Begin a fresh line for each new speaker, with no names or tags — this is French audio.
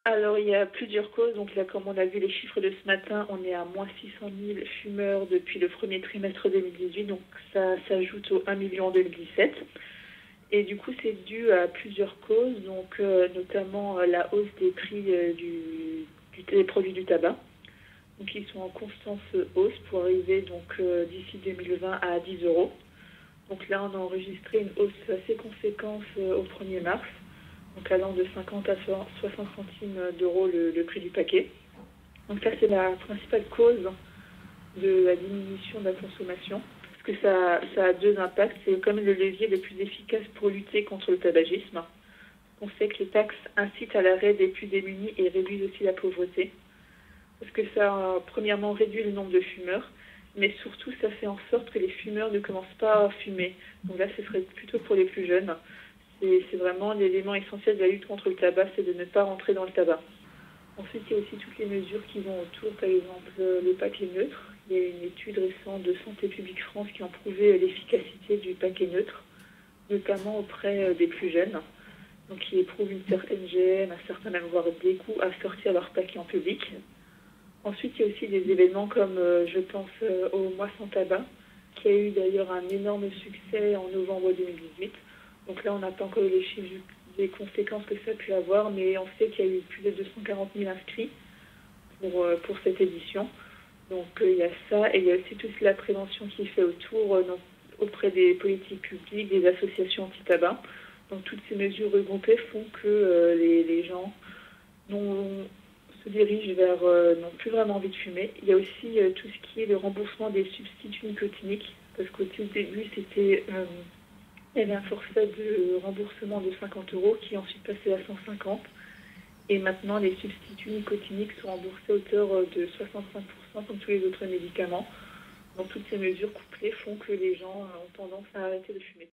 Alors, il y a plusieurs causes. Donc là, comme on a vu les chiffres de ce matin, on est à moins 600 000 fumeurs depuis le premier trimestre 2018. Donc ça s'ajoute aux 1 million en 2017. Et du coup, c'est dû à plusieurs causes, donc notamment la hausse des prix des produits du tabac. Donc ils sont en constante hausse pour arriver d'ici 2020 à 10 euros. Donc là, on a enregistré une hausse assez conséquente au 1er mars, donc allant de 50 à 60 centimes d'euros le prix du paquet. Donc ça, c'est la principale cause de la diminution de la consommation, parce que ça a deux impacts. C'est quand même le levier le plus efficace pour lutter contre le tabagisme. On sait que les taxes incitent à l'arrêt des plus démunis et réduisent aussi la pauvreté, parce que ça, premièrement, réduit le nombre de fumeurs, mais surtout, ça fait en sorte que les fumeurs ne commencent pas à fumer. Donc là, ce serait plutôt pour les plus jeunes. C'est vraiment l'élément essentiel de la lutte contre le tabac, c'est de ne pas rentrer dans le tabac. Ensuite, il y a aussi toutes les mesures qui vont autour, par exemple le paquet neutre. Il y a une étude récente de Santé publique France qui a prouvé l'efficacité du paquet neutre, notamment auprès des plus jeunes. Donc, qui éprouvent une certaine gêne, un certain même voire dégoût à sortir leur paquet en public. Ensuite, il y a aussi des événements comme, je pense, au Mois sans tabac, qui a eu d'ailleurs un énorme succès en novembre 2018. Donc là, on n'a pas encore eu les chiffres des conséquences que ça a pu avoir, mais on sait qu'il y a eu plus de 240 000 inscrits pour cette édition. Donc il y a ça, et il y a aussi toute la prévention qui est faite autour, auprès des politiques publiques, des associations anti-tabac. Donc toutes ces mesures regroupées font que les gens se dirigent vers n'ont plus vraiment envie de fumer. Il y a aussi tout ce qui est le remboursement des substituts nicotiniques, parce qu'au tout début, il y avait un forfait de remboursement de 50 euros qui est ensuite passé à 150. Et maintenant, les substituts nicotiniques sont remboursés à hauteur de 65%, comme tous les autres médicaments. Donc toutes ces mesures couplées font que les gens ont tendance à arrêter de fumer.